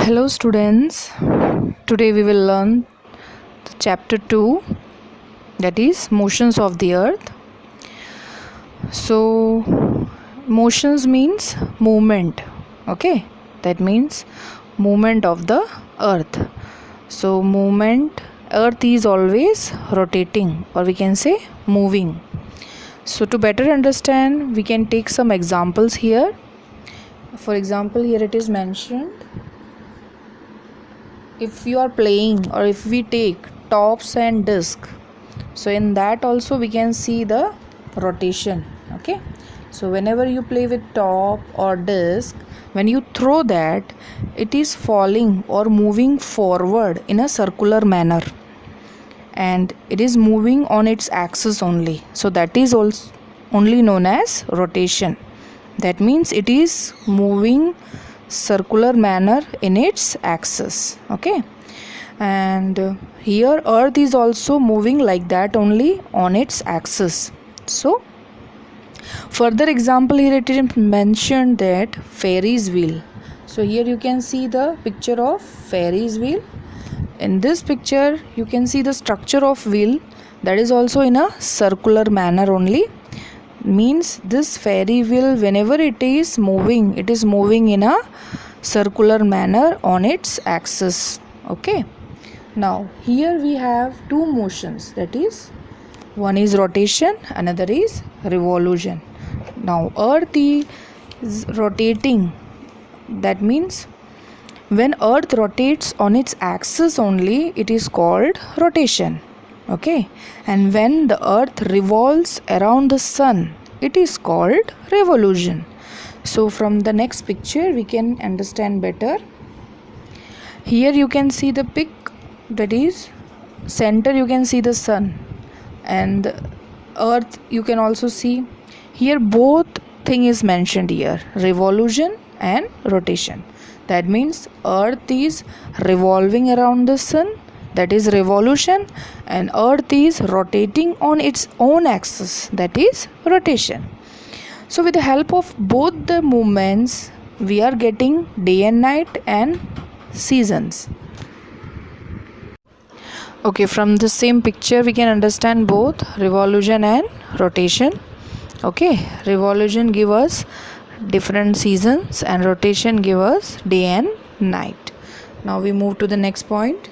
Hello students, today we will learn chapter 2, that is motions of the earth. So motions means movement, okay, that means movement of the earth. So movement, earth is always rotating, or we can say moving. So to better understand, we can take some examples here. For example, here it is mentioned, if you are playing or if we take tops and disc, so in that also we can see the rotation, okay. So whenever you play with top or disc, when you throw that, it is falling or moving forward in a circular manner and it is moving on its axis only, so that is also only known as rotation. That means it is moving circular manner in its axis, okay. And here earth is also moving like that only on its axis. So further example, here it is mentioned that Ferris wheel. So here you can see the picture of Ferris wheel. In this picture you can see the structure of wheel, that is also in a circular manner only. Means this Ferris wheel, whenever it is moving in a circular manner on its axis, okay. Now here we have two motions, that is one is rotation, another is revolution. Now earth is rotating, that means when earth rotates on its axis only, it is called rotation, okay. And when the earth revolves around the sun, it is called revolution. So from the next picture we can understand better. Here you can see the pic, that is center you can see the sun, and earth you can also see. Here both thing is mentioned here, revolution and rotation. That means earth is revolving around the sun, that is revolution, and earth is rotating on its own axis, that is rotation. So with the help of both the movements, we are getting day and night and seasons. Okay, from the same picture we can understand both revolution and rotation, okay. Revolution give us different seasons and rotation give us day and night. Now we move to the next point.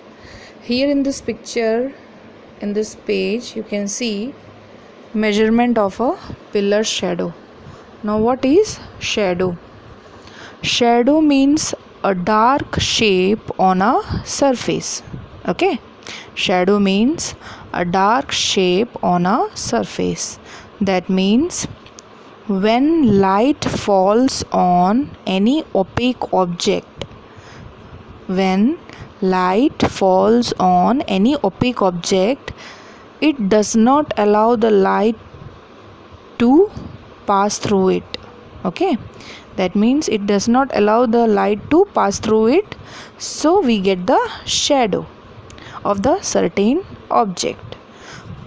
Here in this picture, in this page, you can see measurement of a pillar shadow. Now what is shadow? Shadow means a dark shape on a surface, okay. Shadow means a dark shape on a surface. That means when light falls on any opaque object, when light falls on any opaque object, it does not allow the light to pass through it, okay. That means it does not allow the light to pass through it, so we get the shadow of the certain object.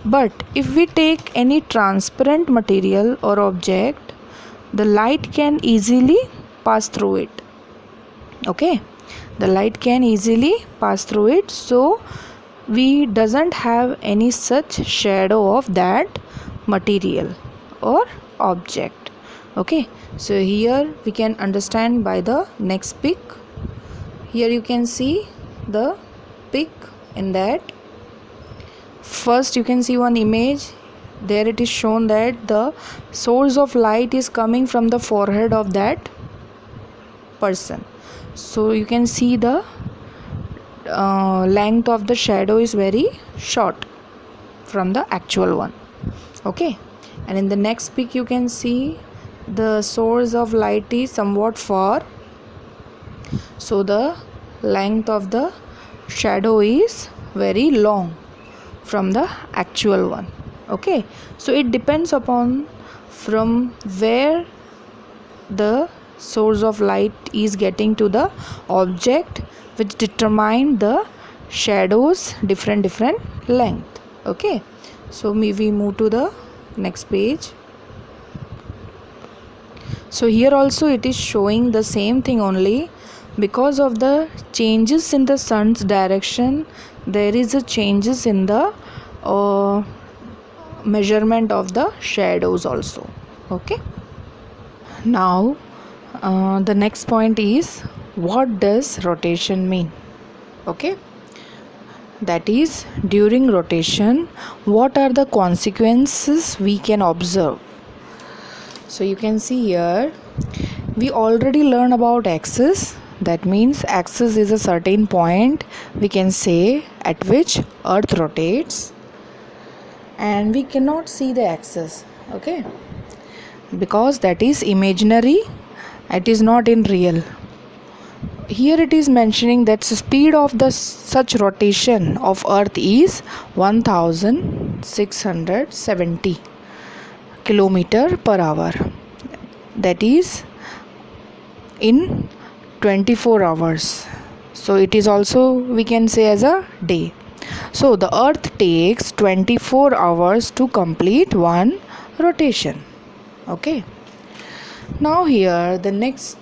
But if we take any transparent material or object, the light can easily pass through it, okay. The light can easily pass through it, so we doesn't have any such shadow of that material or object, okay. So here we can understand by the next pic. Here you can see the pic. In that first you can see one image, there it is shown that the source of light is coming from the forehead of that person. So you can see the length of the shadow is very short from the actual one, okay. And in the next pic you can see the source of light is somewhat far, so the length of the shadow is very long from the actual one, okay. So it depends upon from where the source of light is getting to the object, which determine the shadows different length, okay. So we move to the next page. So here also it is showing the same thing only, Because of the changes in the sun's direction, there is a changes in the measurement of the shadows also. Okay. Now the next point is, what does rotation mean? Okay, that is, during rotation, what are the consequences we can observe? So you can see here, we already learned about axis. That means axis is a certain point, we can say, at which earth rotates, and we cannot see the axis. Okay, because that is imaginary, it is not in real. Here it is mentioning that the speed of the such rotation of earth is 1670 kilometer per hour, that is in 24 hours. So it is also, we can say, as a day. So the earth takes 24 hours to complete one rotation. Okay, now here the next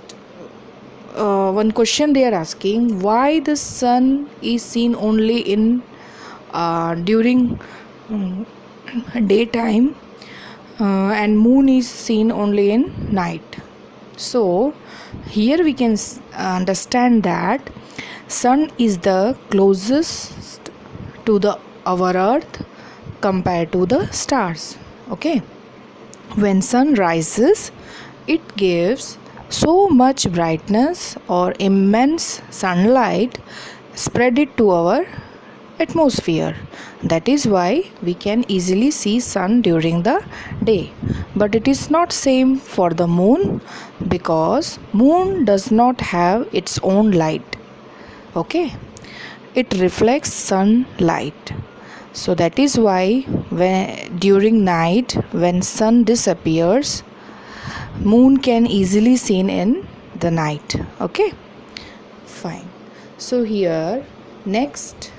one question they are asking, why the sun is seen only in during daytime and moon is seen only in night. So here we can understand that sun is the closest to the our earth compared to the stars. Okay, when sun rises, it gives so much brightness or immense sunlight spread it to our atmosphere. That is why we can easily see sun during the day. But it is not same for the moon, because moon does not have its own light. Okay, it reflects sunlight. So that is why during night, when sun disappears, moon can easily seen in the night. Okay, fine. So here next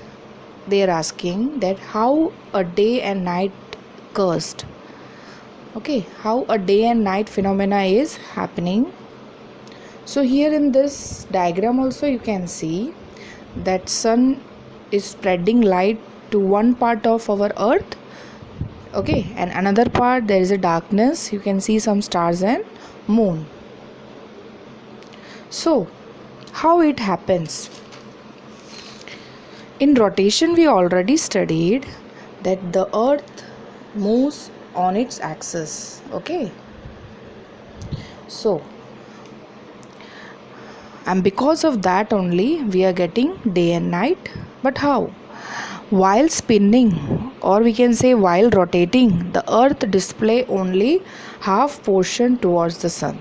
they are asking that how a day and night cursed. Okay, how a day and night phenomena is happening. So here in this diagram also you can see that sun is spreading light to one part of our earth. Okay, and another part there is a darkness, you can see some stars and moon. So how it happens? In rotation we already studied that the earth moves on its axis. Okay, so and because of that only we are getting day and night. But how? While spinning, or we can say while rotating, the earth display only half portion towards the sun,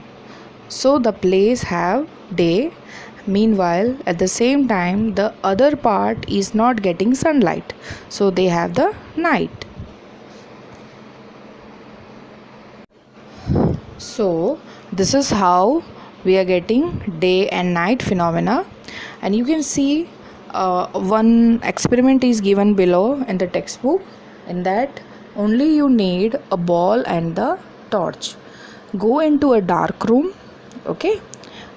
so the place have day. Meanwhile, at the same time, the other part is not getting sunlight, so they have the night. So this is how we are getting day and night phenomena. And you can see one experiment is given below in the textbook. In that, only you need a ball and the torch. Go into a dark room. Okay,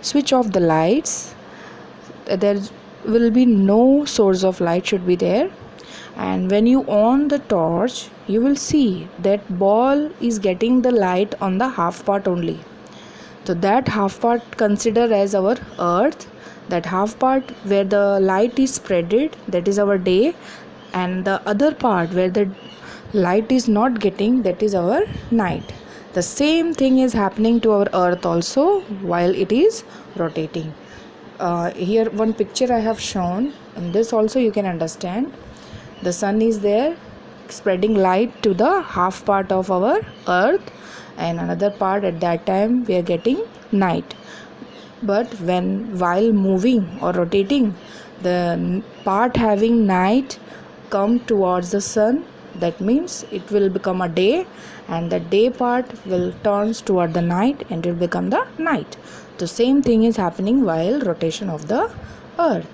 switch off the lights. There will be no source of light should be there, and when you on the torch you will see that ball is getting the light on the half part only. So that half part consider as our earth, that half part where the light is spreaded, that is our day, and the other part where the light is not getting, that is our night. The same thing is happening to our earth also while it is rotating. Here one picture I have shown. In this also you can understand the sun is there spreading light to the half part of our earth, and another part at that time we are getting night. But while moving or rotating, the part having night come towards the sun, that means it will become a day, and the day part will turns toward the night and it will become the night. The same thing is happening while rotation of the earth.